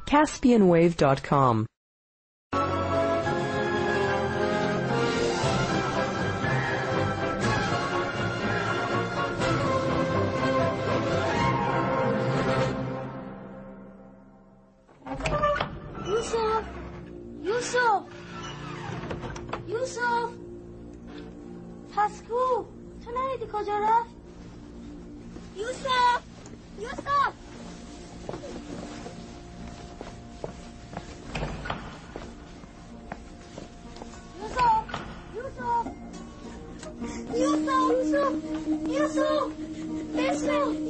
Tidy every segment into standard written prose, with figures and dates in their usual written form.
caspianwave.com. یوسف پسکو تو نهیدی کجا رفت؟ یوسف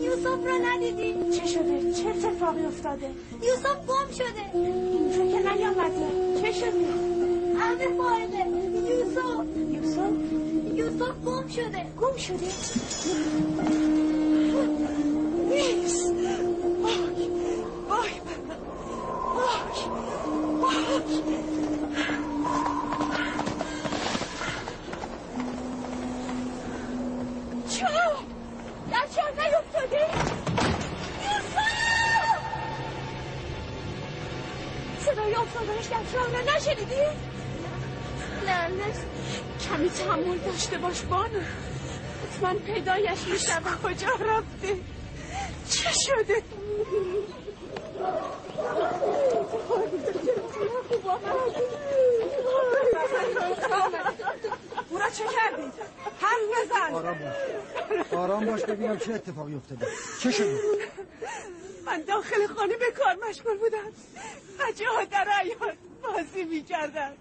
یوسف رو ندیدی؟ چه شده؟ چه اتفاقی افتاده؟ یوسف گم شده. اینجا که نیامده. چه شده؟ همه فایده. یوسف گم شده. گم شده؟ نیست. وای. چرا؟ در چرا نیفتاده؟ یوسف! صدای افتادنش در چرا نشنیدی؟ نه کمی تحمل داشته باش بانو. حتما پیدایش میشم. کجا رفته؟ چه شده؟ بورا چه کردید؟ حرف بزن. آرام باش ببینم چه اتفاقی افتاده. چه شده؟ من داخل خانه به کار مشغول بودم. بچه ها در عیار بازی میکردن.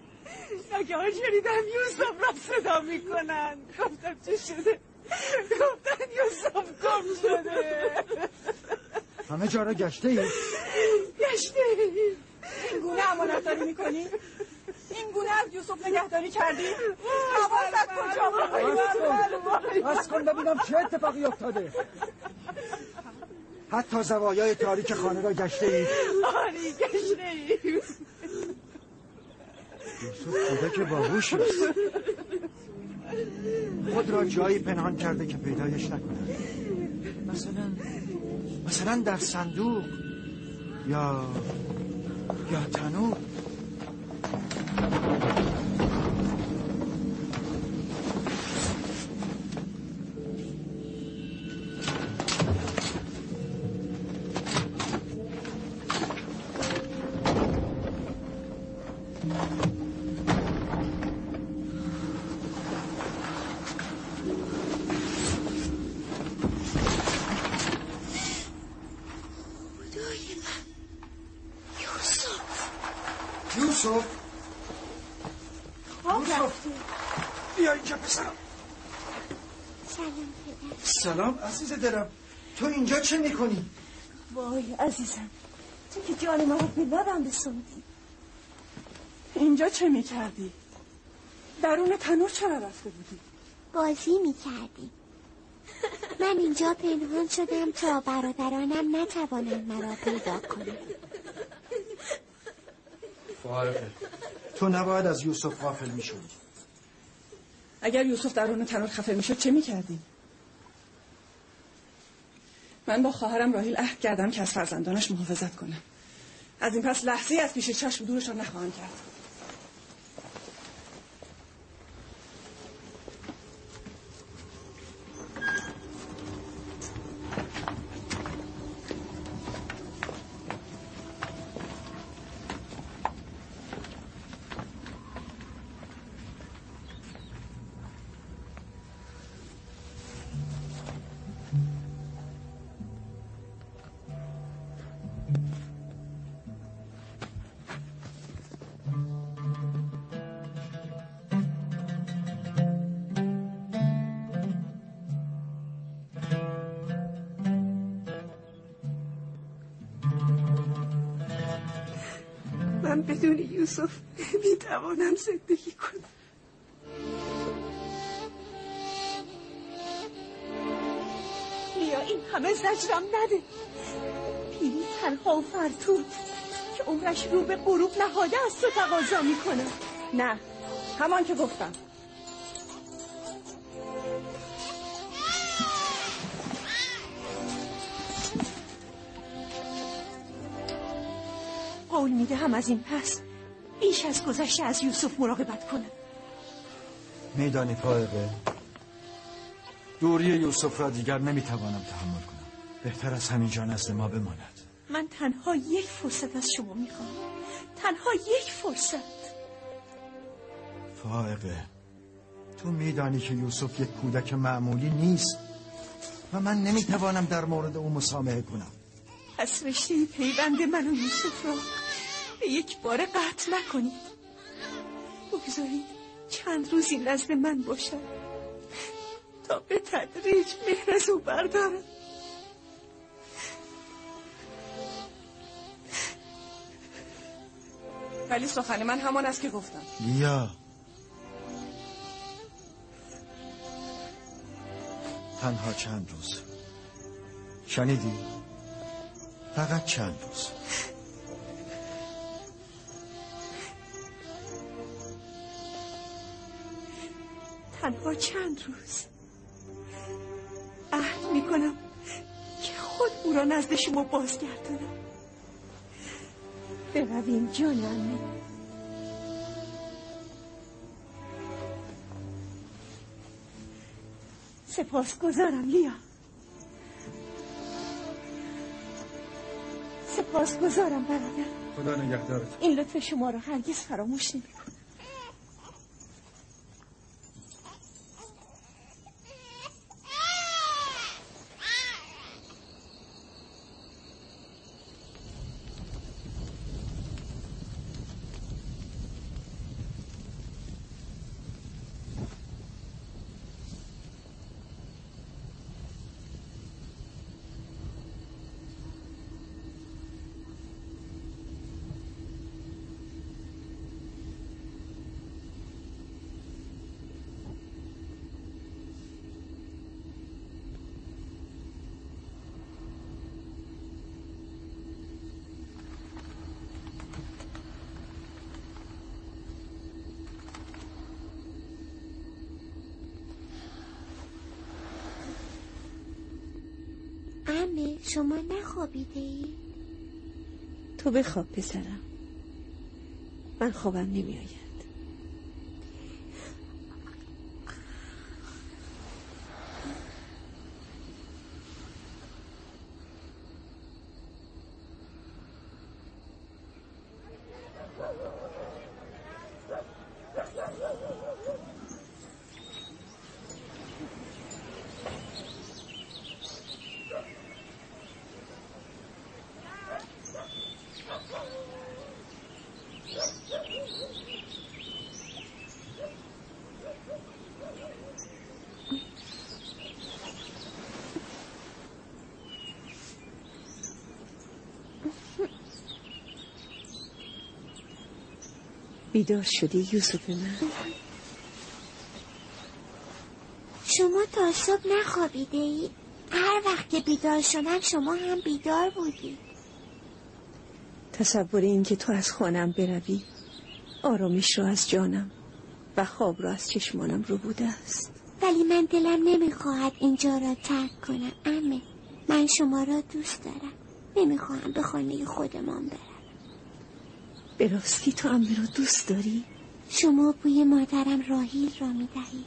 ناگهان شنیدم یوسف را صدا میکنن. گفتم چه شده؟ گفتن یوسف گم شده. همه جا را گشته ای؟ گشته ای. این گونه امانتداری میکنی؟ این گونه از یوسف نگهداری کردی؟ حواست کجا بود؟ بس کن ببینم چه اتفاقی افتاده. حتی زوایای تاریک خانه را گشته ای؟ آری گشته ای. یوسف کودک باهوشی است. خود را جایی پنهان کرده که پیدایش نکنند. مثلا در صندوق یا تنور. یوسف بیا اینجا پسرم. سلام عزیز دلم. تو اینجا چه میکنی؟ وای عزیزم، تو که جان ما رو به لبم رسوندی. اینجا چه میکردی؟ درون تنور چرا رفته بودی؟ بازی میکردی. من اینجا پنهان شدم تا برادرانم نتوانند مرا پیدا کنند. فارغه. تو نباید از یوسف غافل میشدی. اگر یوسف درون تنور خفه میشد چه میکردی؟ من با خواهرم راهیل عهد کردم که از فرزندانش محافظت کنم. از این پس لحظه از پیش چشم دورشان نخواهم کرد. من بدون یوسف میتوانم زندگی کنم. بیا این همه زجرم نده. پیری تنها و فرتود که عمرش رو به غروب نهاده از تو تقاضا میکنه. نه، همان که گفتم. قول میدهم از این پس بیش از گذشته از یوسف مراقبت کنم. میدانی فائقه، دوری یوسف را دیگر نمیتوانم تحمل کنم. بهتر از همینجا نزد ما بماند. من تنها یک فرصت از شما میخوام، تنها یک فرصت. فائقه، تو میدانی که یوسف یک کودک معمولی نیست و من نمیتوانم در مورد او مسامحه کنم. پس رشته پیوند من و یوسف را به یک بار قطع نکنید. بگذارید چند روزی نزد من باشد تا به تدریج مهر از او بردارم. ولی سخن من همان است که گفتم. لیا، تنها چند روز. شنیدی؟ فقط چند روز. تنها چند روز. عهد میکنم که خود او را نزد شما بازگردانم. برویم جان عمه. سپاسگزارم لیا. سپاسگزارم برادر. خدا نگهدارت. این لطف شما را هرگز فراموش نمی‌کنم. عمه، شما نخوابیده ای؟ تو بخواب پسرم، من خوابم نمیآید. بیدار شدی یوسف من؟ شما تا صبح نخوابیده ای؟ هر وقت که بیدار شدم شما هم بیدار بودی. تصور این که تو از خانم بروی آرامش را از جانم و خواب را از چشمانم رو بوده است. ولی من دلم نمیخواهد اینجا را ترک کنم عمه. من شما را دوست دارم. نمیخواهم به خانه خودمان برم. به راستی تو عمه را دوست داری؟ شما بوی مادرم راهیل را میدهید.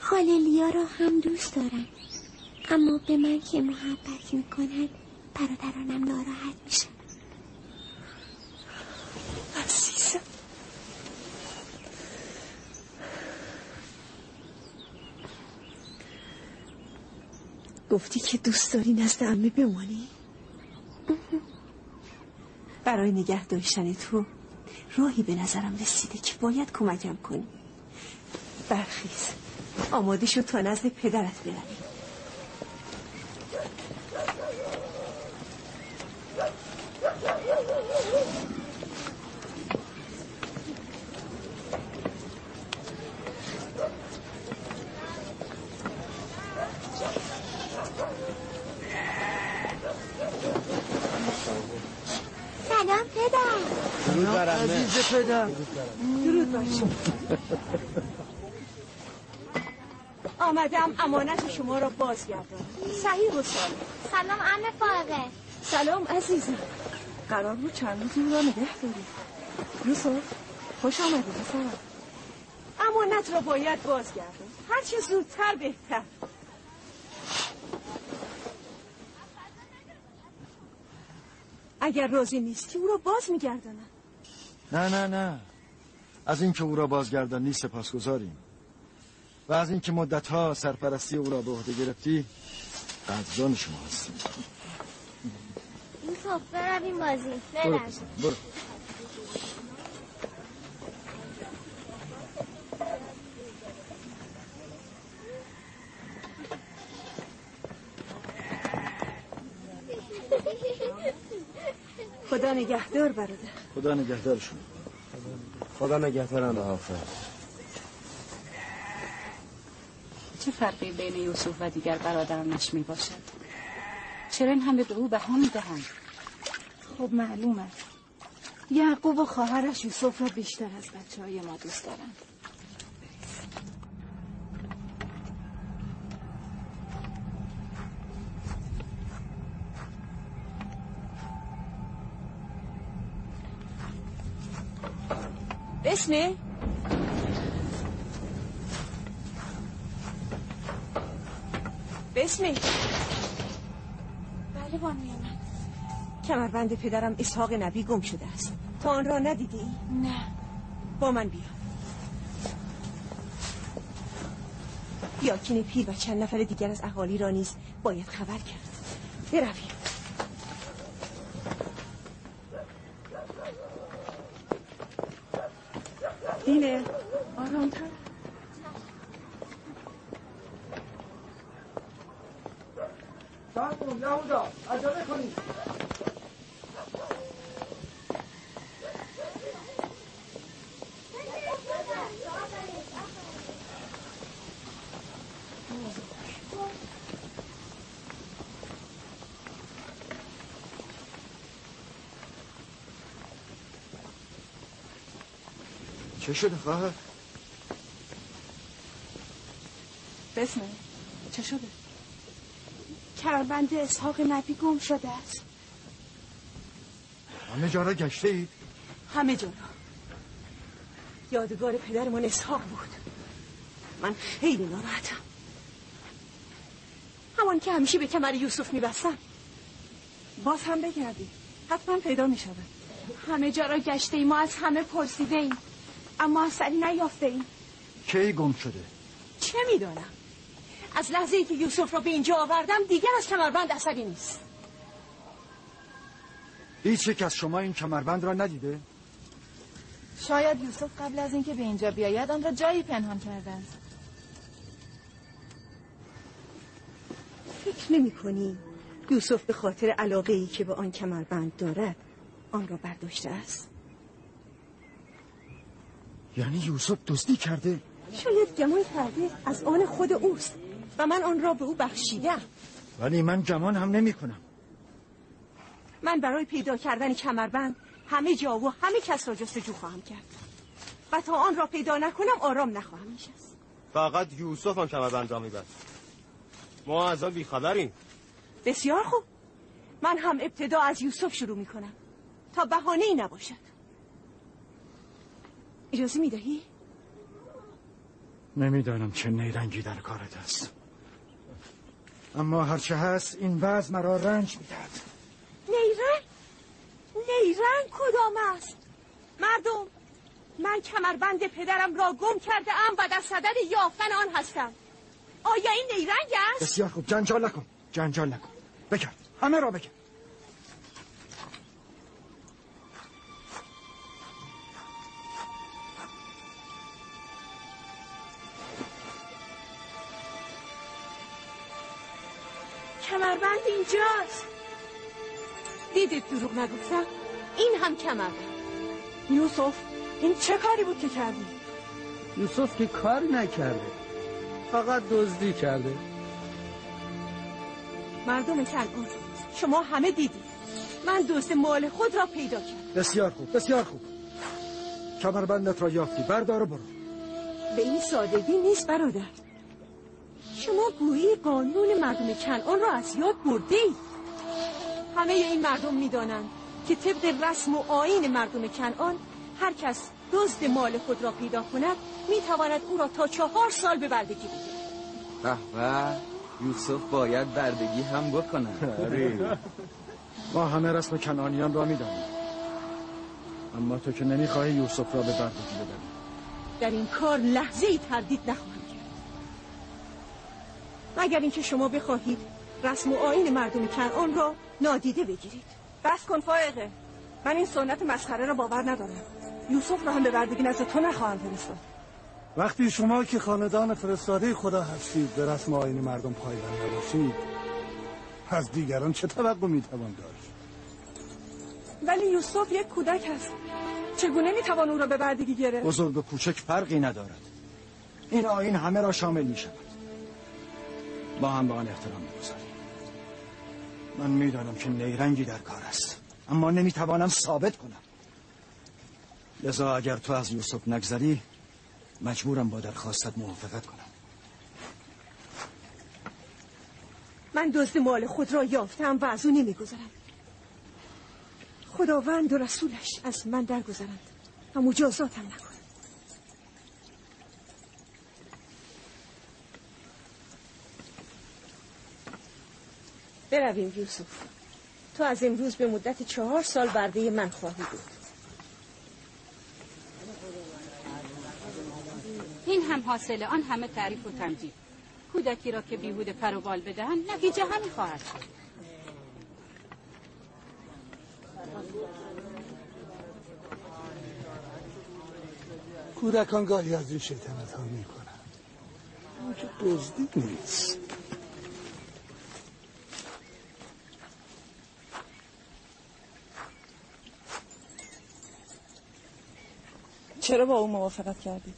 خاله لیا را هم دوست دارم، اما به من که محبت میکند برادرانم ناراحت میشن. عزیزم، گفتی که دوست داری نزد عمه بمانی؟ برای نگه داشتن تو راهی به نظرم رسیده که باید کمکم کنی. برخیز، آماده شو تا نزد پدرت بروی. سلام پدر. درود بر عمه. عزیز پدر. درود باشه. آمدم امانت شما را بازگردانم. صحیح و سالم. سلام عمه فائقه. سلام عزیزم. قرار بود چند روز این را نگه داری. یوسف خوش آمدی پسرم. امانت را باید بازگردون، هرچه زودتر بهتر. اگر راضی نیستی او را باز میگردانم. نه از اینکه او را بازگردانی سپاسگزاریم و از اینکه مدتها سرپرستی او را به عهده گرفتی قدردان شما هستیم. یوسف برویم بازی. برو. خدا نگهدار برادر. خدا نگهدارشون. خدا نگهدارم به حافظ. چه فرقی بین یوسف و دیگر برادرانش می باشد؟ چرا این همه به او بها می دهند؟ خب معلوم است یعقوب و خواهرش یوسف را بیشتر از بچه‌های ما دوست دارند. بسمه بله بانوی کمربند پدرم اسحاق نبی گم شده است. تا آن را ندیدی؟ نه. با من بیا یاکین پیر و چند نفر دیگر از اهالی را نیز باید خبر کرد. برویم. دینه آرامتر. سامون یهودا عجله کنید. چه شده خواهر؟ بسمه چه شده؟ کمربند اسحاق نبی گم شده است. همه جا را گشته اید؟ همه جا را. یادگار پدرمان اسحاق بود. من خیلی ناراحتم. همان که همیشه به کمر یوسف میبستم. باز هم بگردی حتما پیدا میشود. همه جا را گشته ایم، ما از همه پرسیده ایم اما اثری نیافته ایم. کی گم شده؟ چه میدانم. از لحظه ای که یوسف را به اینجا آوردم دیگر از کمربند اثری نیست. هیچ یک از شما این کمربند را ندیده؟ شاید یوسف قبل از اینکه به اینجا بیاید آن را جایی پنهان کردند. فکر نمی کنی یوسف به خاطر علاقه ای که به آن کمربند دارد آن را برداشته است؟ یعنی یوسف دزدی کرده؟ شاید گمان کرده از آن خود اوست و من آن را به او بخشیدم. ولی من گمان هم نمی کنم. من برای پیدا کردن کمربند همه جا و همه کس را جستجو خواهم کرد و تا آن را پیدا نکنم آرام نخواهم نشست. فقط یوسف آن کمربند را می‌بست. ما از آن بیخبریم. بسیار خوب. من هم ابتدا از یوسف شروع میکنم تا بهانه‌ای نباشد. اجازه میدهی؟ نمیدانم چه نیرنگی در کارت است، اما هرچه هست این وضع مرا رنج میدهد. نیرنگ؟ نیرنگ کدام است؟ مردم، من کمربند پدرم را گم کرده ام و در صدد یافتن آن هستم. آیا این نیرنگ است؟ بسیار خوب، جنجال نکن. بگرد، همه را بگرد. کمربند اینجاست. دیدید دروغ نگفتم؟ این هم کمربند. یوسف این چه کاری بود که کردی؟ یوسف که کاری نکرده، فقط دزدی کرده. مردم کنعان، شما همه دیدید من دزد مال خود را پیدا کردم. بسیار خوب. کمربندت را یافتی، بردار و برو. به این سادگی نیست برادر. شما گویی قانون مردم کنعان را از یاد بردید. همه این مردم میدانند که طبق رسم و آیین مردم کنعان هر کس دزد مال خود را پیدا کند میتواند او را تا 4 سال به بردگی بگیرد. به یوسف باید بردگی هم بکنه. ما همه رسم کنعانیان را میدانیم، اما تو که نمیخواهی یوسف را به بردگی ببری. در این کار لحظه‌ای تردید نخواهم کرد، مگر اینکه شما بخواهید رسم و آیین مردم کنعان را نادیده بگیرید. بس کن فائقه، من این سنت مسخره را باور ندارم. یوسف را هم به بردگی نزد تو نخواهم فرستاد. وقتی شما که خاندان فرستاده خدا هستید به رسم و آیین مردم پایبند نباشید، از دیگران چه توقع میتوان داشت؟ ولی یوسف یک کودک است، چگونه میتوان او را به بردگی گرفت؟ بزرگ و کوچک فرقی ندارد، این آیین همه را شامل میشود. با هم به آن احترام میگذاریم. من میدانم که نیرنگی در کار است، اما نمیتوانم ثابت کنم. لذا اگر تو از یوسف نگذری مجبورم با درخواستت موافقت کنم. من دزد مال خود را یافتم و از او نمیگذرم. خداوند و رسولش از من درگذرند و مجازاتم نکنند. برویم یوسف، تو از امروز به مدت 4 سال برده من خواهی بود. این هم حاصل آن همه تعریف و تمجید. کودکی را که بیهوده پر و بال بدهن نتیجه همین خواهد شد. کودکان گاهی از این شیطنت ها می کنن، اما که دزدی نیست. چرا با او موافقت کردید؟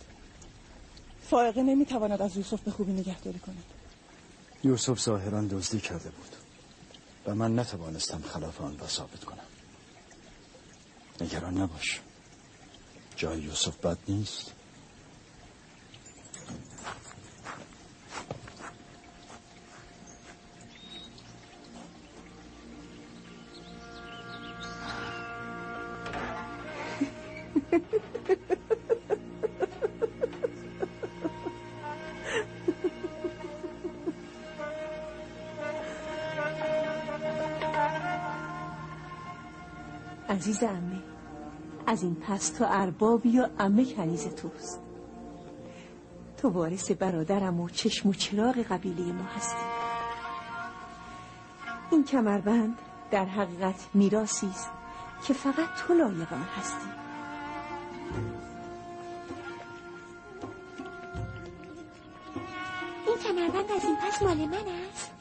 فائقه نمیتواند از یوسف به خوبی نگهداری کند. یوسف ظاهراً دزدی کرده بود و من نتوانستم خلاف آن را ثابت کنم. نگران نباش، جای یوسف بد نیست. عزیز عمه، از این پس تو اربابی و عمه کنیز توست. تو وارث برادرم و چشم و چراغ قبیله ما هستی. این کمربند در حقیقت میراثی است که فقط تو لایق آن هستی. این کمربند از این پس مال من است.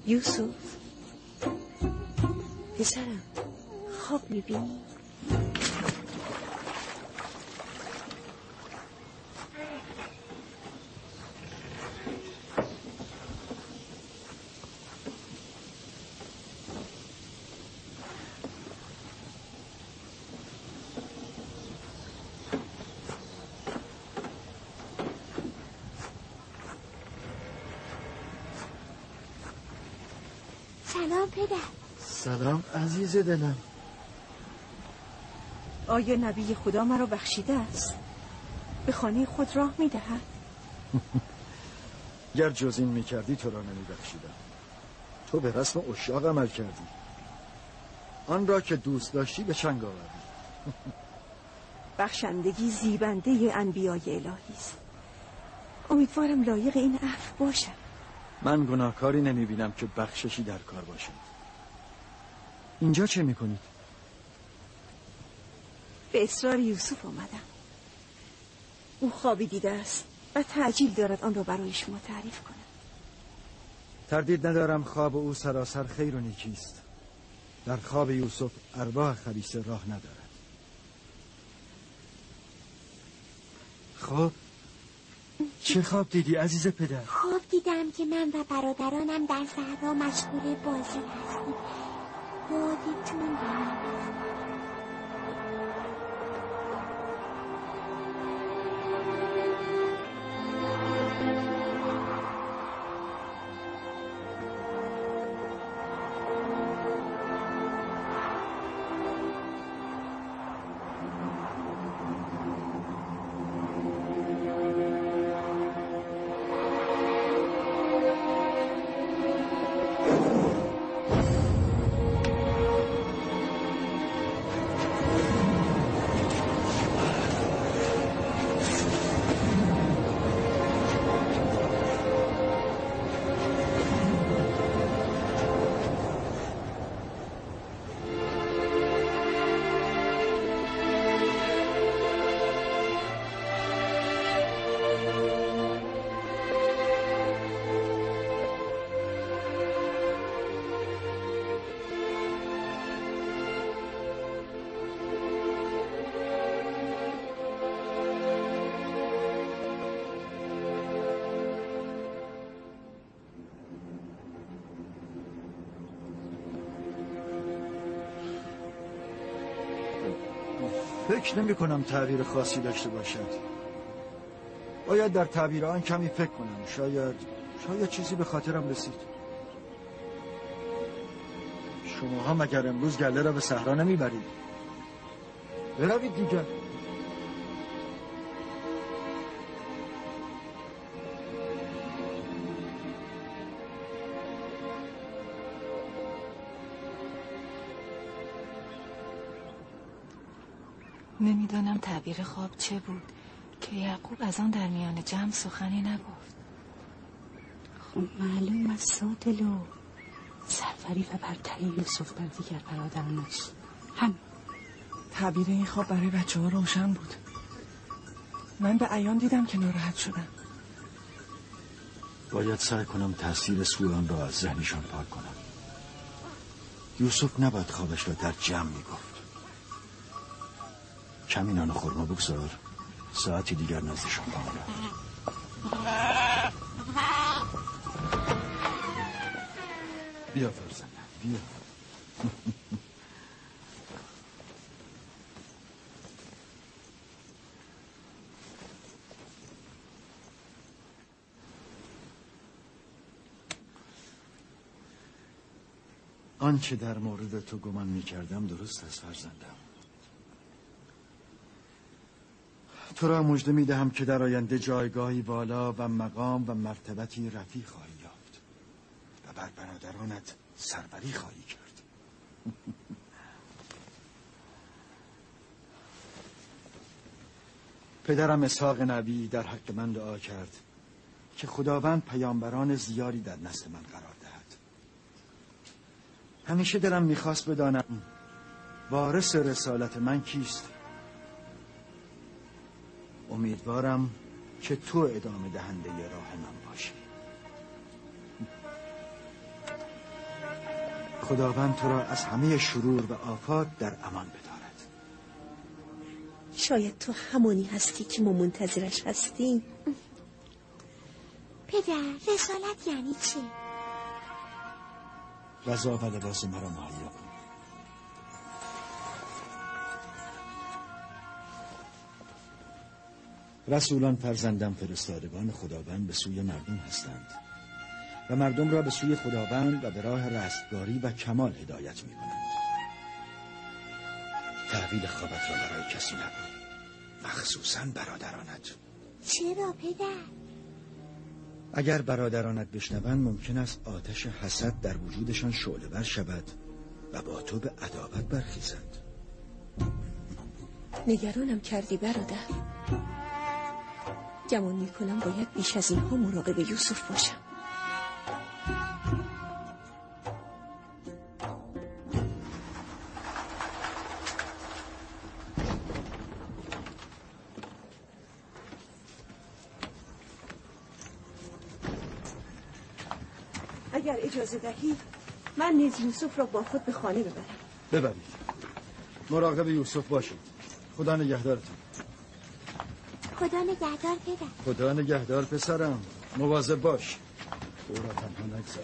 یوسف پسرم، خواب میبینی؟ سلام پدر. سلام عزیز دلم. آیا نبی خدا مرا بخشیده است؟ به خانه خود راه میدهد؟ گر جز این میکردی تو را نمیبخشیدم. تو به رسم عشاق عمل کردی، آن را که دوست داشتی به چنگ آوردی. بخشندگی زیبنده انبیای الهی است. امیدوارم لایق این عفو باشم. من گناهکاری نمیبینم که بخششی در کار باشه. اینجا چه میکنید؟ به اصرار یوسف آمدم. او خوابی دیده است و تعجیل دارد آن را برای شما تعریف کنم. تردید ندارم خواب او سراسر خیر و نیکیست. در خواب یوسف ارواح خبیثه راه ندارد. خب چه خواب دیدی عزیز پدر؟ خواب دیدم که من و برادرانم در صحرا مشغول بازی هستیم. یادتون فکر نمی کنم تغییر خاصی داشته باشد. باید در تعبیر آن کمی فکر کنم. شاید چیزی به خاطرم رسید. شما هم مگر امروز گله را به صحرا نمی برید؟ بروید دیگر. نمیدانم تعبیر خواب چه بود که یعقوب از آن در میان جمع سخنی نگفت. خب معلوم از سادلو سرفری و برتری یوسف بر دیگر برادرانش. هم تعبیر این خواب برای بچه ها روشن بود. من به عیان دیدم که ناراحت شدن. باید سعی کنم تاثیر سوء آن را از ذهنشان پاک کنم. یوسف نباید خوابش را در جمع میگفت. کمی نان و خورما بگذار، ساعتی دیگر نزدشان خواهم رفت. بیا فرزندم بیا. آنچه در مورد تو گمان می‌کردم درست است فرزندم. تو را مژده می‌دهم که در آینده جایگاهی بالا و مقام و مرتبتی رفیع خواهی یافت و بر برادرانت سروری خواهی کرد. پدرم اسحاق نبی در حق من دعا کرد که خداوند پیامبران زیادی در نسل من قرار دهد. همیشه دلم میخواست بدانم وارث رسالت من کیست. امیدوارم که تو ادامه دهنده راه من باشی. خداوند تو را از همه شرور و آفات در امان بدارد. شاید تو همونی هستی که ما منتظرش هستیم. پدر، رسالت یعنی چه؟ غذا و لباس مرا مهیا کن. رسولان فرزندم فرستادگان خداوند به سوی مردم هستند و مردم را به سوی خداوند و به راه رستگاری و کمال هدایت می کنند. تحویل خوابت را برای کسی نکن، مخصوصاً برادرانت. چرا پدر؟ اگر برادرانت بشنوند ممکن است آتش حسد در وجودشان شعله‌ور شود و با تو به عداوت برخیزند. نگرانم کردی برادر. گمان میکنم باید بیش از اینها مراقب یوسف باشم. اگر اجازه دهید من نیز یوسف را با خود به خانه ببرم. ببرید. مراقب یوسف باشید. خدا نگهدارتون. خدا نگهدار پدر. خدا نگهدار پسرم. مواظب باش. او را تنها نگذار.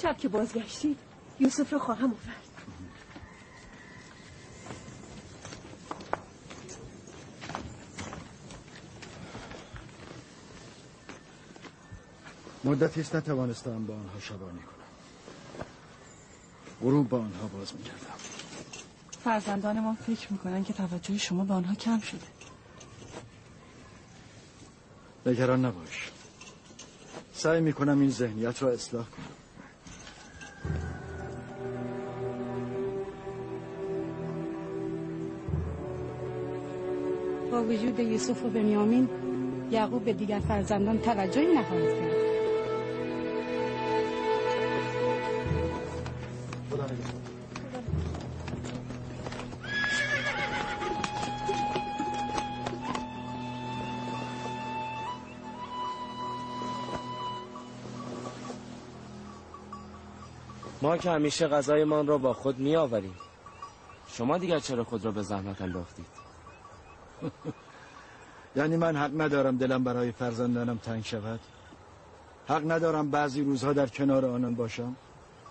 شب که بازگشتید یوسف را خواهم آورد. مدتی است نتوانستم با آنها شبانی کنم. غروب با آنها باز میکردم. فرزندان ما فکر میکنن که توجه شما به آنها کم شده. نگران نباش. سعی میکنم این ذهنیت را اصلاح کنم. با وجود یوسف و بنیامین یعقوب به دیگر فرزندان توجهی نخواهد کرد. ما که همیشه غذایمان را با خود می آوریم. شما دیگر چرا خود را به زحمت انداختید؟ یعنی من حق ندارم دلم برای فرزندانم تنگ شود؟ حق ندارم بعضی روزها در کنار آنان باشم؟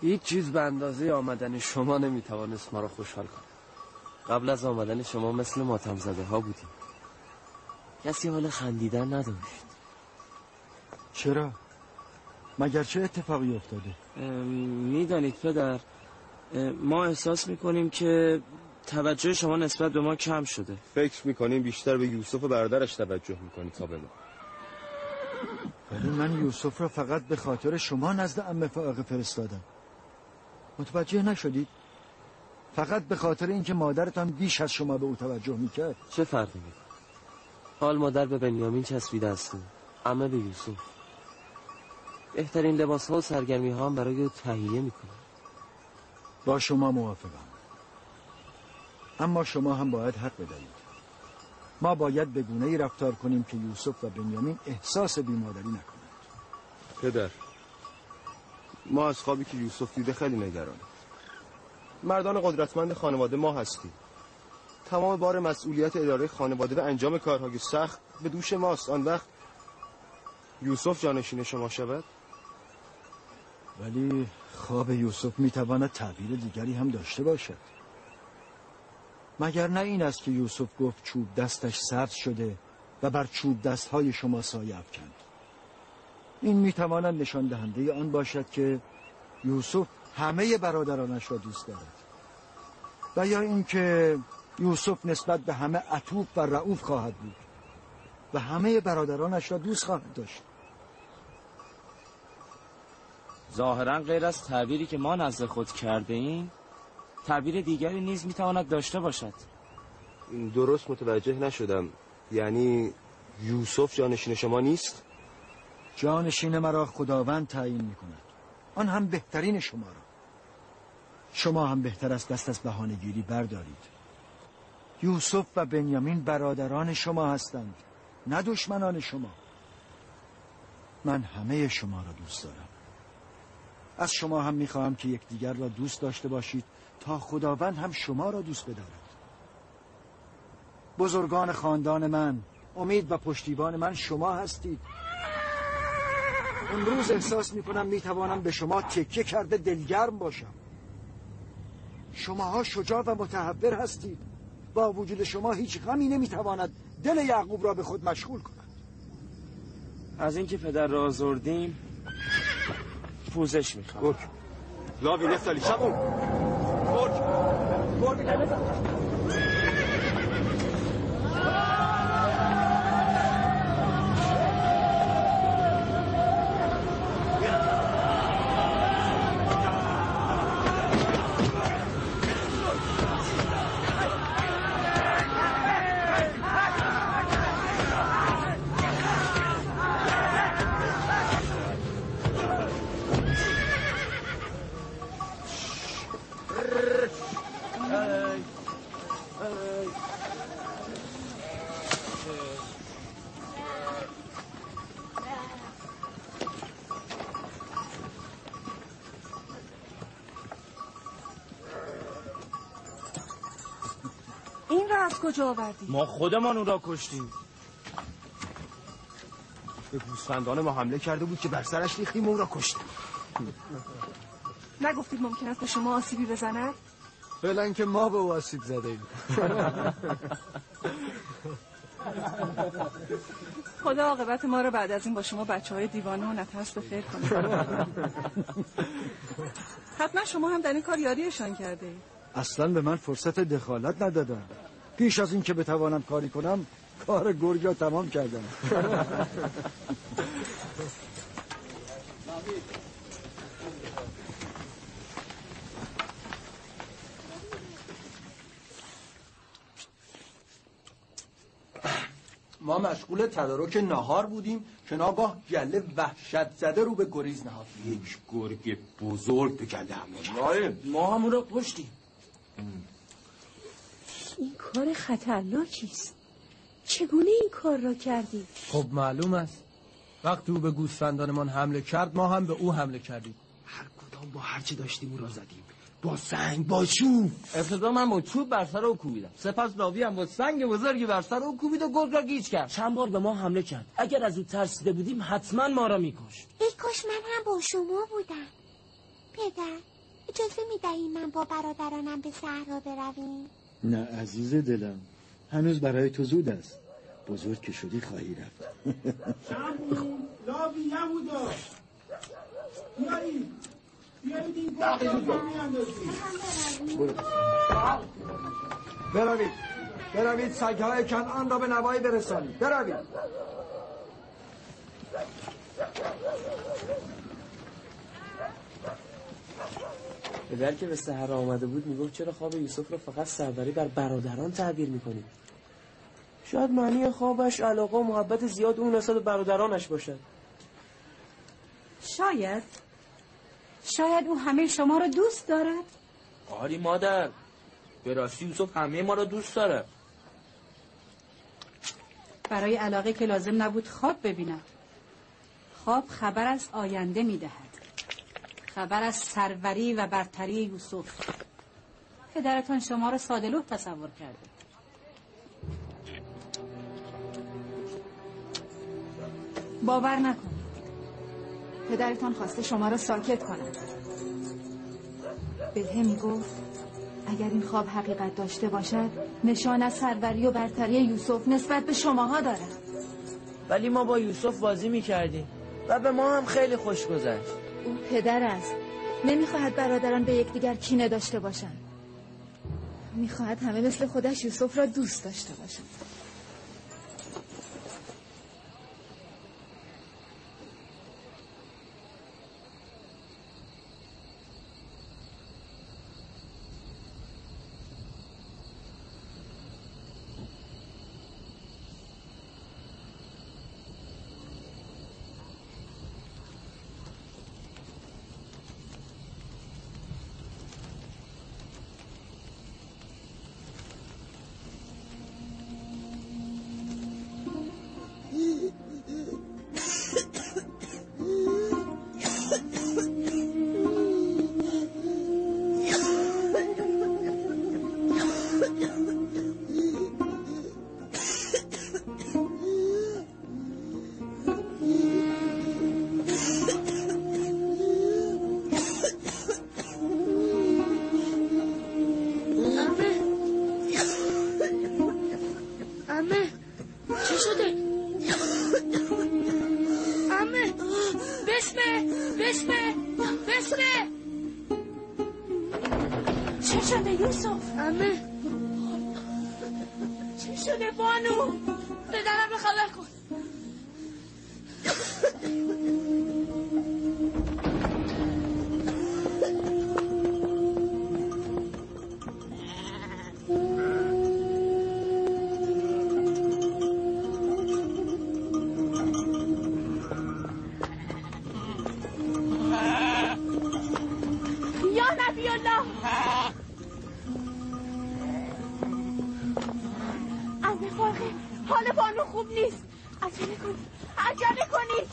هیچ چیز به اندازه آمدن شما نمیتوانست ما را خوشحال کنه. قبل از آمدن شما مثل ماتم زده ها بودیم. کسی حال خندیدن نداشت. چرا؟ مگر چه اتفاقی افتاده؟ میدانید پدر، ما احساس میکنیم که توجه شما نسبت به ما کم شده. فکر میکنیم بیشتر به یوسف و برادرش توجه میکنید تا به ما. ولی من یوسف را فقط به خاطر شما نزد عمه فائقه فرستادم. متوجه نشدید؟ فقط به خاطر اینکه مادرتان بیش از شما به او توجه میکرد. چه فرقی میکنه؟ حال مادر به بنیامین چسبیده است، عمه به یوسف. بهترین لباس ها و سرگرمی ها هم برای او تهیه میکنه. با شما موافقم. اما شما هم باید حق بدهید. ما باید به گونه‌ای رفتار کنیم که یوسف و بنیامین احساس بیمادری نکنند. پدر، ما از خوابی که یوسف دیده خیلی نگرانیم. مردان قدرتمند خانواده ما هستیم. تمام بار مسئولیت اداره خانواده و انجام کارهای سخت به دوش ماست. آن وقت یوسف جانشین شما شود؟ ولی خواب یوسف میتواند تعبیر دیگری هم داشته باشد. مگر نه این است که یوسف گفت چوب دستش سبز شده و بر چوب دستهای شما سایه افکند؟ این میتواند نشان دهنده آن باشد که یوسف همه برادرانش را دوست دارد، و یا اینکه یوسف نسبت به همه عطوف و رئوف خواهد بود و همه برادرانش را دوست خواهد داشت. ظاهرا غیر از تعبیری که ما نزد خود کرده ایم، تعبیر دیگری نیز میتواند داشته باشد. درست متوجه نشدم. یعنی یوسف جانشین شما نیست؟ جانشین مرا خداوند تعیین میکند، آن هم بهترین شما را. شما هم بهتر است دست از بهانه‌گیری بردارید. یوسف و بنیامین برادران شما هستند، نه دشمنان شما. من همه شما را دوست دارم. از شما هم میخواهم که یکدیگر را دوست داشته باشید تا خداوند هم شما را دوست بدارد. بزرگان خاندان من، امید و پشتیبان من شما هستید. امروز احساس میکنم میتوانم به شما تکیه کرده دلگرم باشم. شماها شجاع و متحور هستید. با وجود شما هیچ غمی نمیتواند دل یعقوب را به خود مشغول کند. از اینکه پدر را آزردیم پوزش میخوام. لاوی نفتالی شبون از کجا آوردی؟ ما خودمان او را کشتیم. به گوسفندان ما حمله کرده بود که بر سرش ریختیم و او را کشتیم. نگفتید ممکن است به شما آسیبی بزند؟ فعلا که ما به او آسیب زده ایم. خدا عاقبت ما رو بعد از این با شما بچه‌های دیوانه و نترس به خیر کنه. حتما شما هم در این کار یاریشان کرده اید. اصلا به من فرصت دخالت ندادن. پیش از این که بتوانم کاری کنم کار گرگا تمام کردم. ما مشغول تدارک نهار بودیم که ناگاه گله وحشت زده رو به گریز نهاد. یک گرگ بزرگ به گله حمله. ما هم را کشتیم. این کار خطرناکی است. چگونه این کار را کردی؟ خب معلوم است. وقتی او به گوسفندانمان حمله کرد ما هم به او حمله کردیم. هر کدام با هر چی داشتیم او را زدیم. با سنگ، با چوب. ابتدا من با چوب بر سر او کوبیدم. سپس راوی هم با سنگ بزرگی بر سر او کوبید و گرگ را گیج کرد. چند بار به ما حمله کرد. اگر از او ترسیده بودیم حتما ما را میکشت. ای کاش من هم با شما بودم. پدر اجازه میدهی من با برادرانم به صحرا برویم؟ نه عزیز دلم، هنوز برای تو زود است. بزرگ که شدی خواهی رفت. شامبو لابی یهودا بیایید این بروید سگ‌های کنعان را به نوایی برسانید. بروید. پدر که به صحرا آمده بود میگفت چرا خواب یوسف را فقط سربری بر برادران تعبیر میکنید؟ شاید معنی خوابش علاقه و محبت زیاد اون نسبت به برادرانش باشد. شاید او همه شما را دوست دارد. آری مادر، به راستی یوسف همه ما را دوست داره. برای علاقه که لازم نبود خواب ببینم. خواب خبر از آینده میدهد، خبر از سروری و برتری یوسف. پدرتان شما را ساده‌لوح تصور کرده. باور نکنید. پدرتان خواسته شما را ساکت کند. بله میگفت اگر این خواب حقیقت داشته باشد نشان از سروری و برتری یوسف نسبت به شماها دارد. ولی ما با یوسف بازی میکردیم و به ما هم خیلی خوش گذشت. او پدر است. نمیخواهد برادران به یکدیگر کینه داشته باشند. میخواهد همه مثل خودش یوسف را دوست داشته باشند. حال بانو خوب نیست. عجله کنید.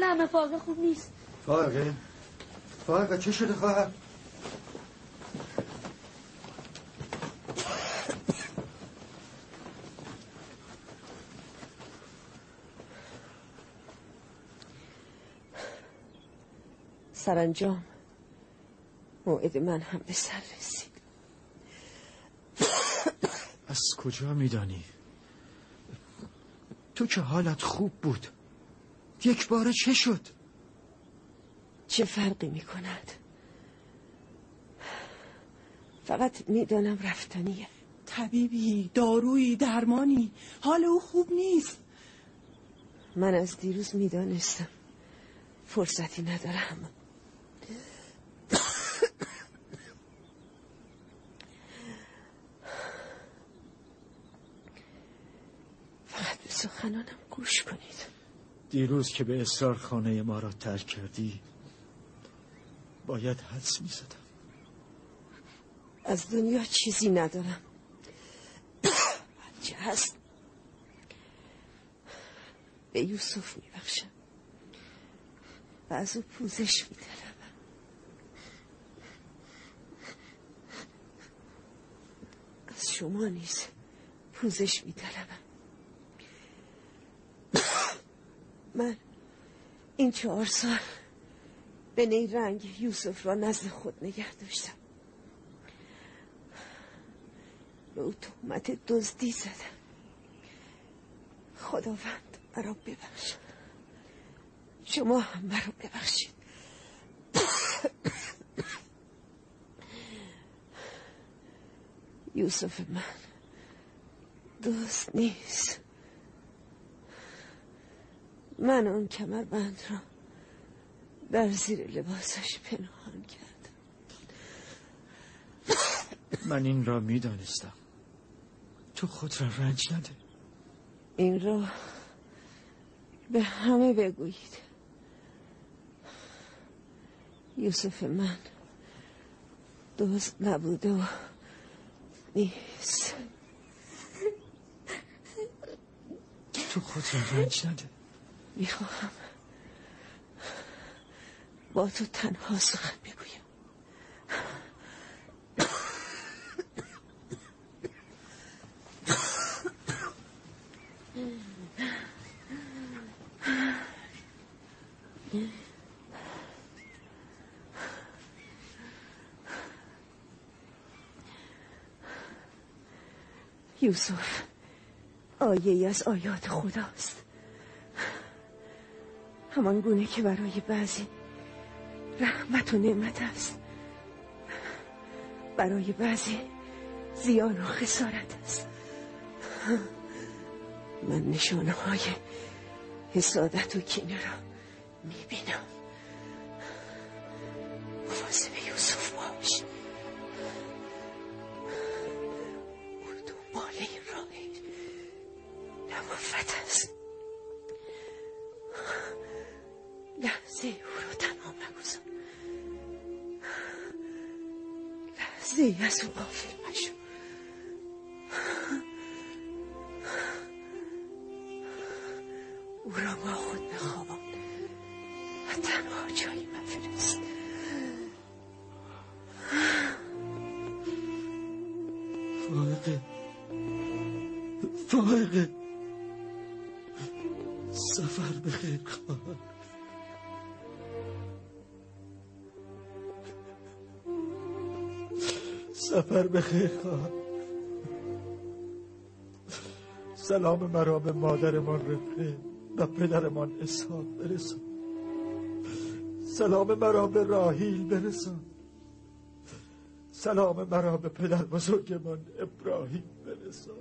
حال همه فاقه خوب نیست. فاقه چه شده خواهر؟ سرانجام موعد من هم به سر رسید. از کجا میدانی؟ تو که حالت خوب بود، یک باره چه شد؟ چه فرقی میکند؟ فقط میدانم رفتنیه. طبیبی، دارویی، درمانی، حال او خوب نیست. من از دیروز میدانستم فرصتی ندارم. فقط به سخنانم گوش کنید. دیروز که به اصرار خانه ما را ترک کردی باید حدس میزدم. از دنیا چیزی ندارم. هرچه هست به یوسف میبخشم و از او پوزش میدارم. از شما نیز پوزش میدارم. من این 4 سال به نیرنگ یوسف را نزد خود نگه داشتم. به او تهمت دزدی زدم. خداوند مرا ببخش. شما هم مرا ببخشید. یوسف من دزد نیست. من اون کمربند را در زیر لباسش پنهان کردم. من این را میدانستم. تو خود را رنج نده. این را به همه بگویید. یوسف من دزد نبوده و نیست. تو خود را رنج نده. میخواهم با تو تنها سخن بگویم. یوسف آیه‌ای از آیات خداست. همان گونه که برای بعضی رحمت و نعمت است، برای بعضی زیان و خسارت است. من نشانه های حسادت و کینه را میبینم. مواظب یوسف باش. او دنبال این راه نبوت است. لحظه او رو تنها مگذار. لحظه ای از او غافل مشو. او را با خود بخوابان و تنها جایی مفرست. فائقه سفر بخیر خواهر. سفر بخیر خواهر. سلام مرا به مادرمان رفقه و پدرمان اسحاق برسان. سلام مرا به راهیل برسان. سلام مرا به پدر بزرگمان ابراهیم برسان.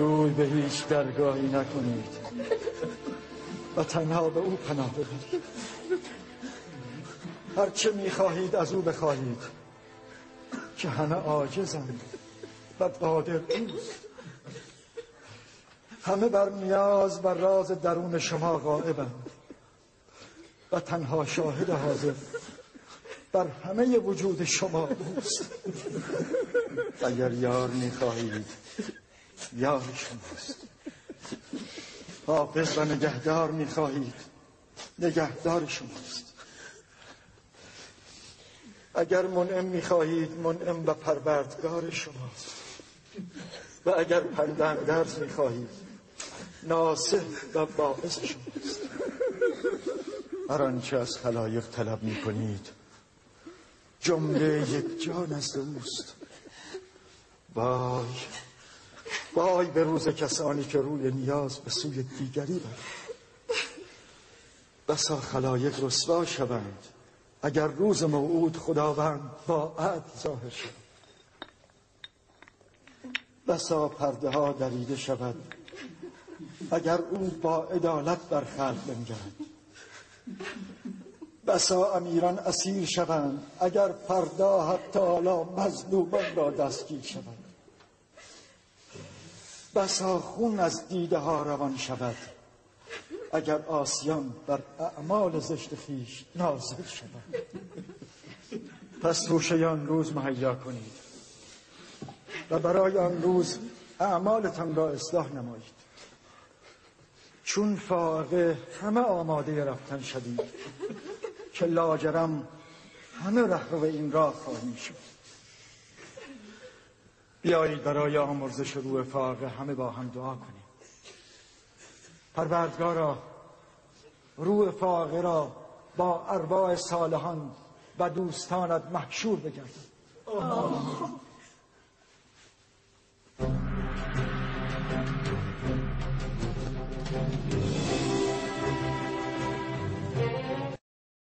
روی به هیچ درگاهی نکنید و تنها به او پناه ببرید. هرچه میخواهید از او بخواهید که همه عاجزند و قادر اوست. همه بر نیاز و راز درون شما غائبند و تنها شاهد حاضر بر همه وجود شما اوست. اگر یار میخواهید یار شماست. حافظ و نگهدار میخواهید نگهدار شماست. اگر منعم میخواهید منعم و پروردگار شماست. و اگر پنداندرز میخواهید ناصح و باعث شماست. هر آنچه از خلایق طلب میکنید جمله یک جا نزد اوست. وای وای به روز کسانی که روی نیاز به سوی دیگری برند. بسا خلایق رسوا شوند اگر روز موعود خداوند با عدل ظاهر شود. بسا پرده ها دریده شود اگر او با عدالت بر خلق بنگرد. بسا امیران اسیر شوند اگر فردا حتی حالا مظلومان را دستگیر شود. بسا خون از دیده ها روان شود اگر عاصیان بر اعمال زشت خویش نازل شود. پس توشه آن روز مهیا کنید و برای آن روز اعمالتان را اصلاح نمایید. چون فائقه همه آماده رفتن شدید که لاجرم همه رهرو این راه خواهیم شد. بیایید برای آمرزش روح فائقه همه با هم دعا کنیم. پروردگارا روح فائقه را با ارواح صالحان و دوستانت محشور بگردان.